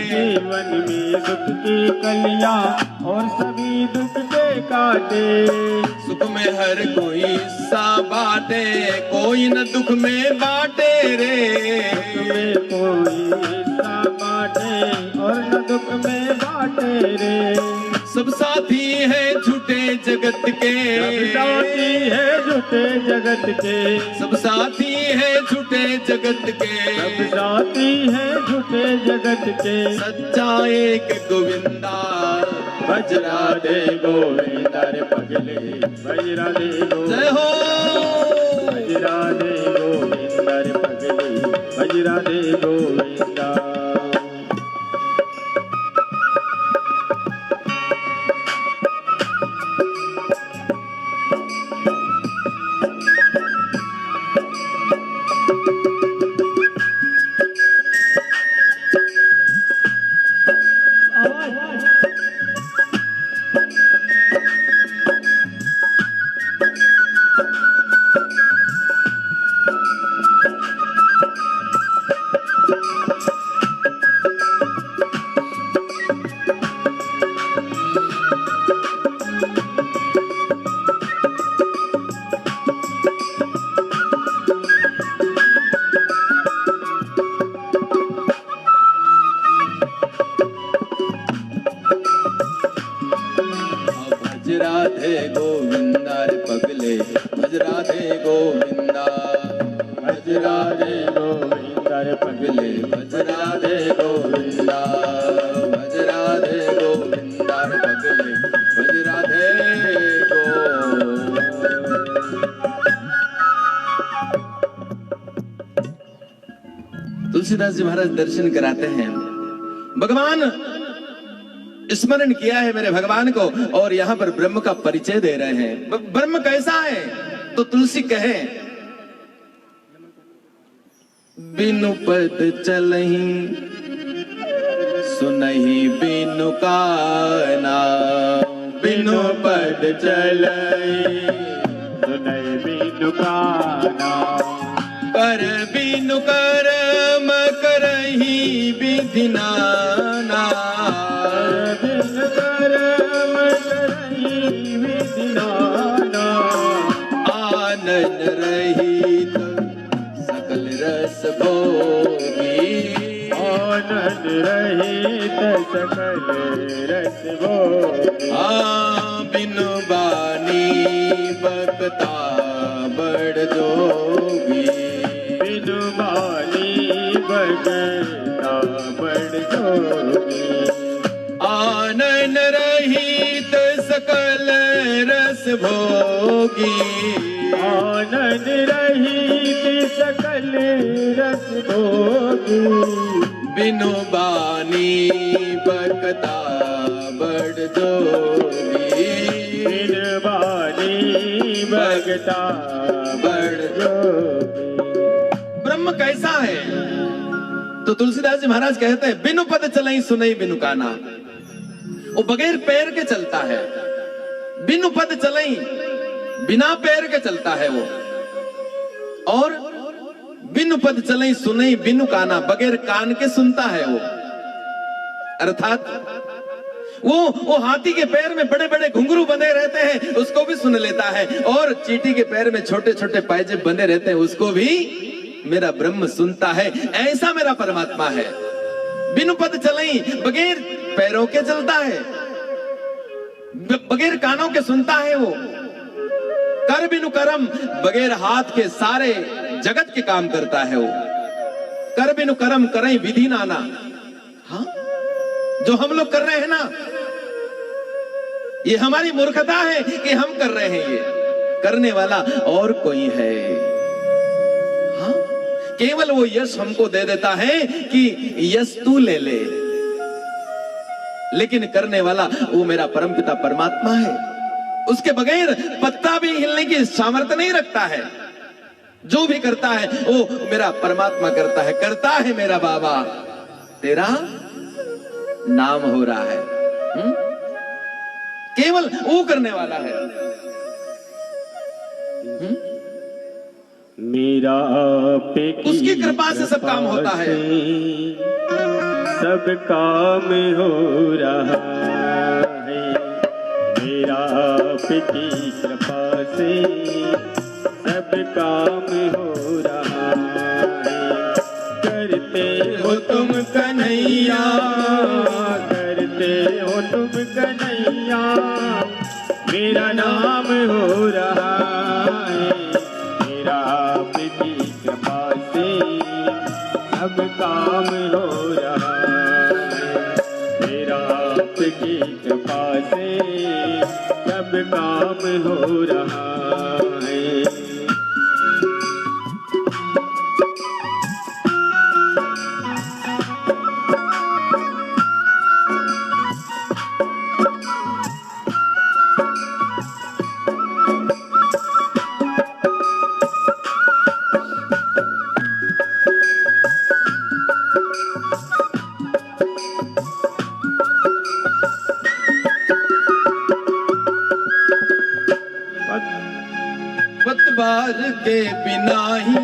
जीवन में सुख की कलियां और सभी दुख के कांटे। सुख में हर कोई हिस्सा बांटे, कोई न दुख में बांटे रे। सुख में कोई हिस्सा बांटे और न दुख में बांटे रे। सब साथी है झूठे जगत के, सब साथी है झूठे जगत के, सब साथी है झूठे जगत के, सब साथी है झूठे जगत के। सच्चा एक गोविंदा, भज राधे गोविंदा रे पगले, भज राधे गोविंदा। जय हो। भज राधे गोविंदा रे पगले, भज राधे गोविंदा। भज राधे गोविंदा रे पगले, भज राधे गोविंदा। भज राधे गोविंदा रे पगले, भज राधे गोविंदा, भज राधे गोविंदा रे पगले, भज राधे गोविंदा। तुलसीदास जी महाराज दर्शन कराते हैं, भगवान स्मरण किया है मेरे भगवान को, और यहाँ पर ब्रह्म का परिचय दे रहे हैं। ब्रह्म कैसा है तो तुलसी कहे, बिनु पद चलही सुनही बिनु काना। बिनु पद चलही सुनहि बिनु काना। कर बिनु कर्म करही विधि नाना। बिन कर्म करहि विधि नाना। आनंद रहित सकल रस भोगी। आनंद रहित सकल रस भोगी। बिनु बानी बकता बड़ जोगी। बिनु बानी बगता बड़ जोगी। आनंद रहित सकल रस भोगी। आनंद रहित सकल रस भोगी। बिनु बानी बकता बड़ जोगी। सकता बड़ जोगी। ब्रह्म कैसा है? तो तुलसीदास जी महाराज कहते हैं, बिनु पद चलई सुनई बिनु काना। वो बगैर पैर के चलता है, बिनु पद चलई, बिना पैर के चलता है वो। और बिनु पद चलई सुनई बिनु काना, बगैर कान के सुनता है वो। अर्थात वो हाथी के पैर में बड़े बड़े घुंघरू बंधे रहते हैं, उसको भी सुन लेता है, और चींटी के पैर में छोटे छोटे पायजेब बंधे रहते हैं, उसको भी मेरा ब्रह्म सुनता है। ऐसा मेरा परमात्मा है। बिनु पद चलई, बगैर पैरों के चलता है, बगैर कानों के सुनता है वो। कर बिनु करम, बगैर हाथ के सारे जगत के काम करता है वो। कर बिनु करम करई विधि नाना। हाँ, जो हम लोग कर रहे हैं ना, ये हमारी मूर्खता है कि हम कर रहे हैं। ये करने वाला और कोई है। हाँ, केवल वो यश हमको दे देता है कि यश तू ले ले, लेकिन करने वाला वो मेरा परमपिता परमात्मा है। उसके बगैर पत्ता भी हिलने की सामर्थ्य नहीं रखता है। जो भी करता है वो मेरा परमात्मा करता है। करता है मेरा बाबा, तेरा नाम हो रहा है। केवल वो करने वाला है। मेरा पे उसकी कृपा से सब काम होता है। सब काम हो रहा है। मेरा पे की कृपा से सब काम हो रहा है। करते हो तुम कन्हैया, करते हो तुम कन्हैया, मेरा नाम हो रहा है। मेरा आपकी कृपा से सब काम हो रहा है। मेरा आपकी कृपा से सब काम हो रहा है। पतवार के बिना ही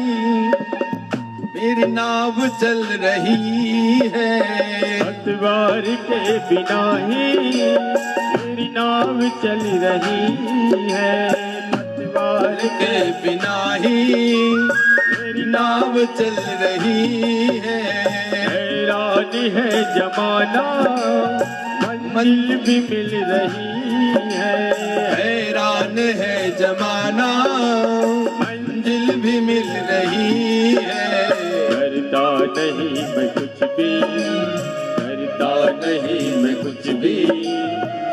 मेरी नाव चल रही है। पतवार के बिना ही मेरी नाव चल रही है। पतवार के बिना ही मेरी नाव चल रही है। हैरान है जमाना, मंजिल भी मिल रही है। हैरान है जमाना, मंजिल भी मिल रही है। करता नहीं मैं कुछ भी, करता नहीं मैं कुछ भी,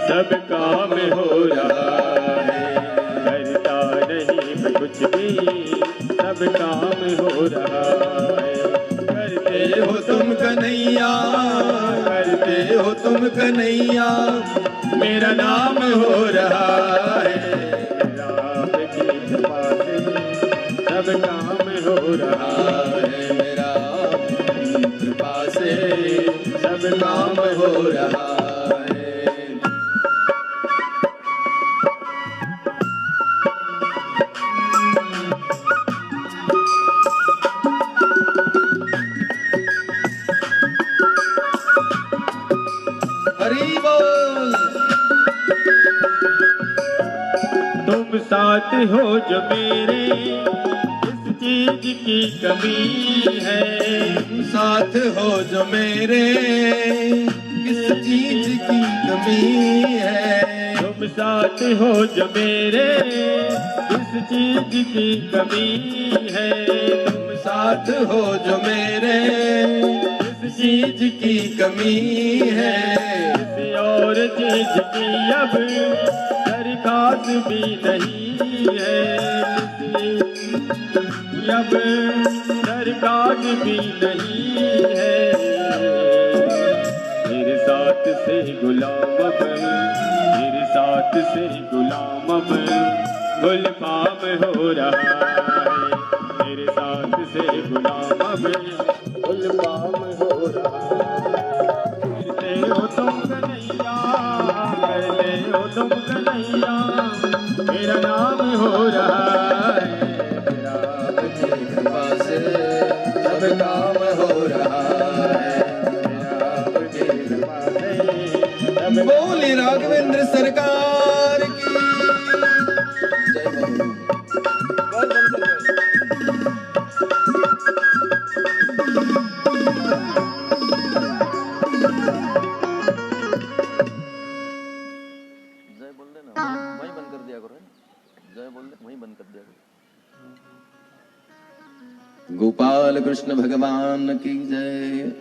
सब काम हो रहा है। करता नहीं मैं कुछ भी, सब काम हो रहा है। करते हो तुम कन्हैया, करते हो तुम कन्हैया, मेरा नाम हो रहा है। सब काम हो रहा है। मेरा कृपा से सब काम हो रहा है। हरि बोल। तुम साथ हो जो मेरे, किस चीज की कमी है। तुम साथ हो जो मेरे, किस चीज की कमी है। तुम साथ हो जो मेरे, किस चीज की कमी है। तुम साथ हो जो मेरे, किस चीज की कमी है। किसी और चीज की अब दरखास्त भी नहीं है। अब दरखास्त भी नहीं है। मेरे साथ से गुलाम अब, मेरे साथ से गुलाम अब, गुलफाम हो रहा है, मेरे साथ से गुलाम अब गुलफाम हो रहा है। पूछते हो तुम कन्हैया, कहते हो तुम कन्हैया, मेरा नाम हो रहा है, मेरा आपकी कृपा से सब काम हो रहा है। आपकी कृपा से सब बोले राघवेंद्र सरकार की जय हो। जय बोल देना, वहीं बंद कर दिया करो, जय बोल दे वहीं बंद कर दिया करो। गोपाल कृष्ण भगवान की जय।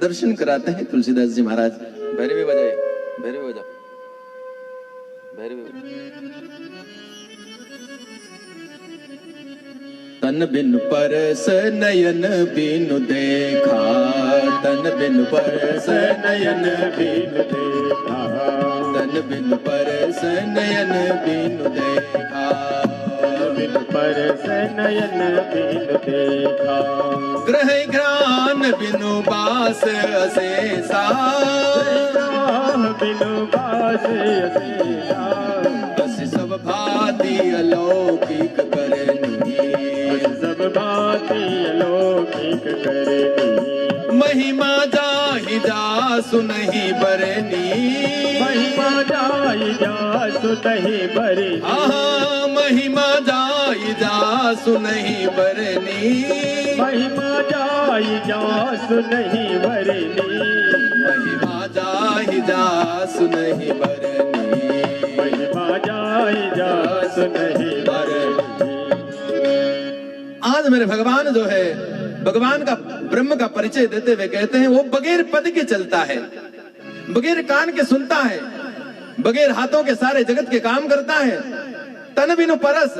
दर्शन कराते हैं तुलसीदास जी महाराज। भैरवी बजाए, भैरवी बजा, भैरवी बजा। तन बिन परस नयन बिनु देखा, तन बिन परस नयन बिन देखा, तन बिन परस नयन बिनु देखा, बिन परस नयन बिन देखा, ग्रह घ्राण बिनु बास अशेषा, बिनु बास असेसा, बस सब भांति अलौकिक करनी, सब भांति अलौकिक करनी, महिमा जाहि जासु नहीं बरनी, महिमा जाई जासु नहीं बरनी, आहा महिमा जाहि जासु नहीं बरनी, महिमा जाई जासु नहीं बरनी, महिमा जाहि जासु नहीं बरनी, महिमा जाई जासु नहीं बरनी। आज मेरे भगवान जो है, भगवान का ब्रह्म का परिचय देते हुए कहते हैं वो बगैर पद के चलता है, बगैर कान के सुनता है, बगैर हाथों के सारे जगत के काम करता है, तन बिनु परस,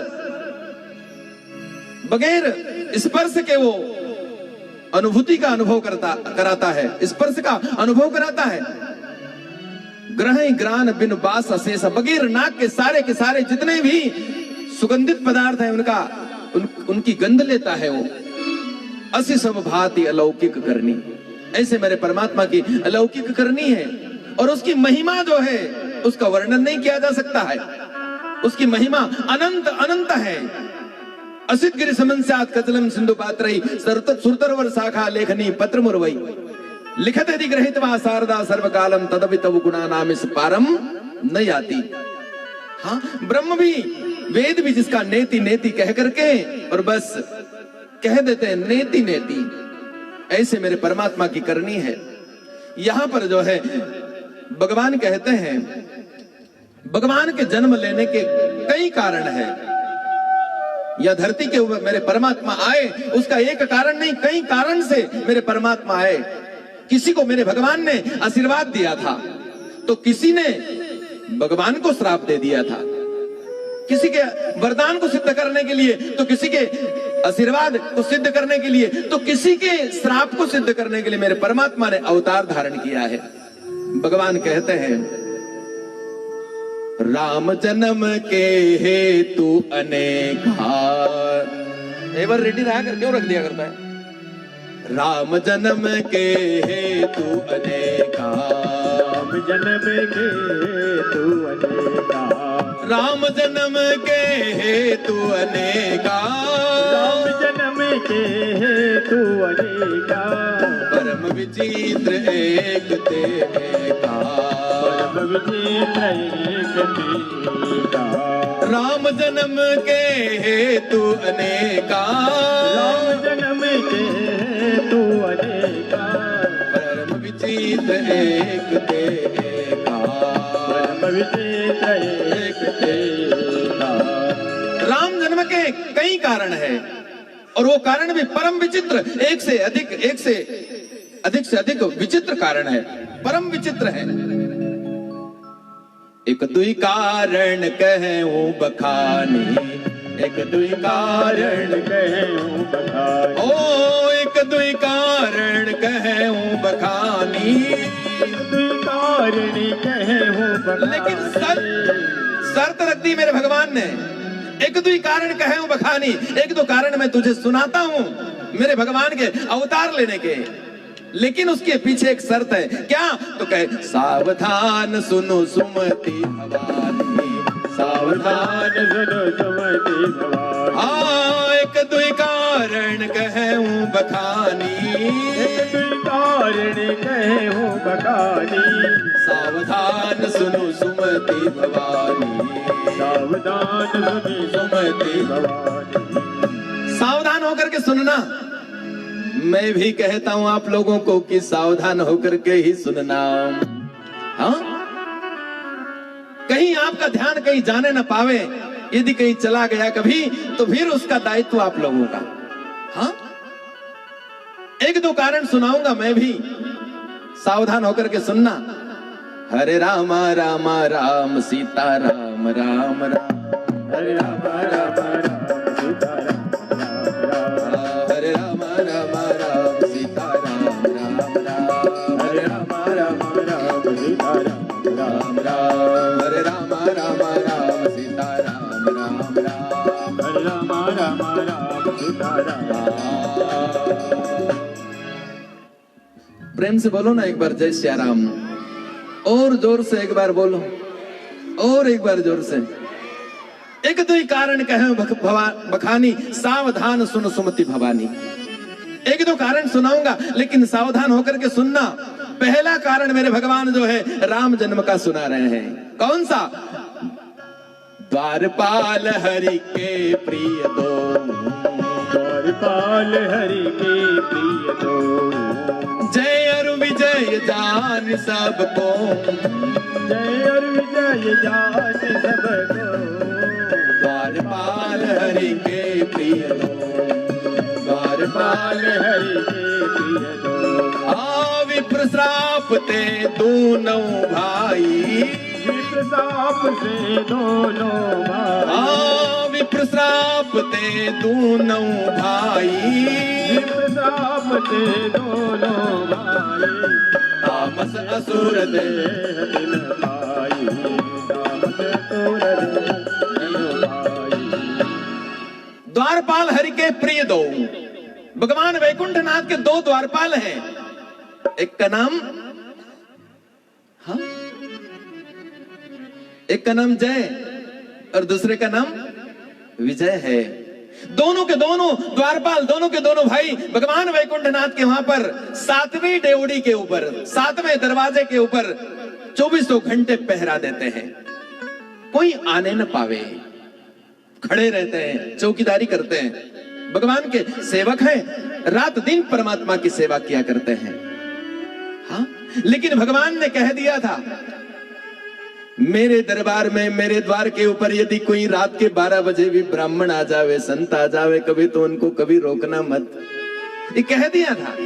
बगैर स्पर्श के वो अनुभूति का अनुभव कराता है, स्पर्श का अनुभव कराता है। ग्रह ग्रान बिन बास अशेष, बगैर नाक के सारे जितने भी सुगंधित पदार्थ हैं उनकी गंध लेता है वो। असी सब भांति अलौकिक करनी, ऐसे मेरे परमात्मा की अलौकिक करनी है। और उसकी महिमा जो है उसका वर्णन नहीं किया जा सकता है, उसकी महिमा अनंत अनंत है। असित गिरि समन्स्यात् कचलम सिंधु पात्रई सुरतरवर शाखा लेखनी पत्र मुरवई, लिखत यदि ग्रहीत्वा शारदा सर्वकालम तदपि तव गुणा नाम इस पारम न याति। हाँ, ब्रह्म भी वेद भी जिसका नेति नेति कह करके और बस कह देते हैं नेति नेति, ऐसे मेरे परमात्मा की करनी है। यहां पर जो है भगवान कहते हैं, भगवान के जन्म लेने के कई कारण है। यह धरती के ऊपर मेरे परमात्मा आए उसका एक कारण नहीं, कई कारण से मेरे परमात्मा आए। किसी को मेरे भगवान ने आशीर्वाद दिया था तो किसी ने भगवान को श्राप दे दिया था, किसी के वरदान को सिद्ध करने के लिए तो किसी के आशीर्वाद को सिद्ध करने के लिए तो किसी के श्राप को सिद्ध करने के लिए मेरे परमात्मा ने अवतार धारण किया है। भगवान कहते हैं, राम जन्म के हेतु अनेका, एक बार रेडी रहा कर क्यों रख दिया करता है। राम जन्म के हेतु अनेका, राम जन्म के हेतु अनेका, राम जन्म के हेतु अनेका, राम जन्म के हेतु अनेका, परम विचित्र एक ते एका, परम विचित्र एक तेका, राम जन्म के हेतु अनेका, राम जन्म के हेतु अनेका, परम विचित्र एक ते एका, परम विचित्र एक तेका। राम जन्म के कई कारण है और वो कारण भी परम विचित्र, एक से अधिक विचित्र कारण है, परम विचित्र है। एक दुई कारण कहूं बखानी, एक दुई कारण कहूं बखानी, ओ एक दुई कारण कहूं बखानी, दुई कारण कहूं बखानी। लेकिन शर्त रख दी मेरे भगवान ने, एक दो ही कारण कहे हूं बखानी, एक दो कारण मैं तुझे सुनाता हूं मेरे भगवान के अवतार लेने के, लेकिन उसके पीछे एक शर्त है। क्या? तो कहे सावधान सुनो सुमति भवानी, सावधान सुनो सुमति भवानी। हाँ, एक दो ही कारण कहे हूं बखानी, एक दुई कारण कहे हूँ बखानी, सावधान सुनो सुमति भवानी, सावधान सुनी सुमति भवानी। सावधान होकर के सुनना। मैं भी कहता हूं आप लोगों को कि सावधान होकर के ही सुनना। हाँ, कहीं आपका ध्यान कहीं जाने न पावे, यदि कहीं चला गया कभी तो फिर उसका दायित्व आप लोगों का। हाँ, एक दो कारण सुनाऊंगा मैं भी, सावधान होकर के सुनना। हरे राम राम राम सीता राम राम राम, हरे राम राम राम सीता राम राम, हरे राम राम राम सीता राम राम राम, हरे राम राम राम सीता राम राम, हरे राम राम राम सीता राम राम राम, हरे राम राम राम सीता राम। प्रेम से बोलो ना एक बार जय श्री राम, और जोर से एक बार बोलो, और एक बार जोर से। एक दो ही कारण कहे बखानी, सावधान सुन सुमति भवानी। एक दो कारण सुनाऊंगा लेकिन सावधान होकर के सुनना। पहला कारण मेरे भगवान जो है राम जन्म का सुना रहे हैं। कौन सा? द्वारपाल हरि के प्रिय दो, द्वारपाल हरि के प्रिय दो, जय और विजय जान सबको, जय और विजय जान सबको, द्वारपाल हरि के प्रिय दो, द्वारपाल हरि के प्रिय दो। विप्र श्राप ते दोनों भाई, विप्र श्राप से दोनों भाई, विप्र श्राप ते दोनों भाई, विप्र श्राप से दोनों भाई, तामस असुर दे तिन भाई, तामस असुर दे तिन भाई। द्वारपाल हरि के प्रिय दो। भगवान वैकुंठनाथ के दो द्वारपाल हैं, एक का नाम, हाँ, एक का नाम जय और दूसरे का नाम विजय है। दोनों के दोनों द्वारपाल, दोनों के दोनों भाई भगवान वैकुंठनाथ के वहां पर 7वीं डेवड़ी के ऊपर, 7वें दरवाजे के ऊपर 24 घंटे पहरा देते हैं। कोई आने न पावे, खड़े रहते हैं, चौकीदारी करते हैं। भगवान के सेवक हैं, रात दिन परमात्मा की सेवा किया करते हैं। हाँ, लेकिन भगवान ने कह दिया था मेरे दरबार में, मेरे द्वार के ऊपर यदि कोई रात के 12 बजे भी ब्राह्मण आ जावे, संत आ जावे कभी, तो उनको कभी रोकना मत, ये कह दिया था।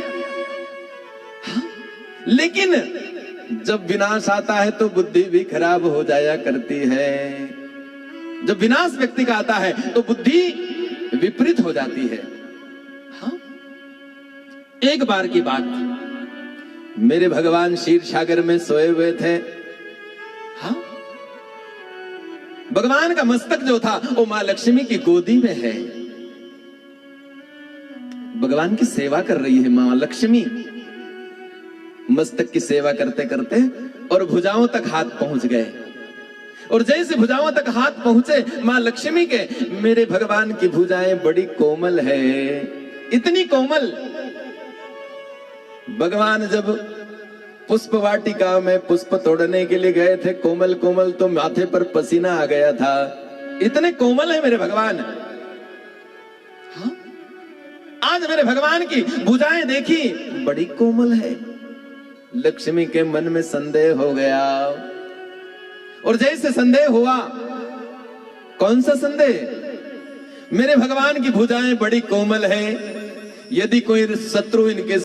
हाँ? लेकिन जब विनाश आता है तो बुद्धि भी खराब हो जाया करती है। जब विनाश व्यक्ति का आता है तो बुद्धि विपरीत हो जाती है। हाँ? एक बार की बात, मेरे भगवान क्षीर सागर में सोए हुए थे। हाँ? भगवान का मस्तक जो था वो मां लक्ष्मी की गोदी में है। भगवान की सेवा कर रही है मां लक्ष्मी। मस्तक की सेवा करते करते और भुजाओं तक हाथ पहुंच गए, और जैसे भुजाओं तक हाथ पहुंचे मां लक्ष्मी के, मेरे भगवान की भुजाएं बड़ी कोमल है, इतनी कोमल। भगवान जब पुष्प वाटिका में पुष्प तोड़ने के लिए गए थे, कोमल कोमल, तो माथे पर पसीना आ गया था, इतने कोमल है मेरे भगवान। हाँ? आज मेरे भगवान की भुजाएं देखी, बड़ी कोमल है। लक्ष्मी के मन में संदेह हो गया, और जैसे संदेह हुआ, कौन सा संदेह? मेरे भगवान की भुजाएं बड़ी कोमल है, यदि कोई शत्रु इनके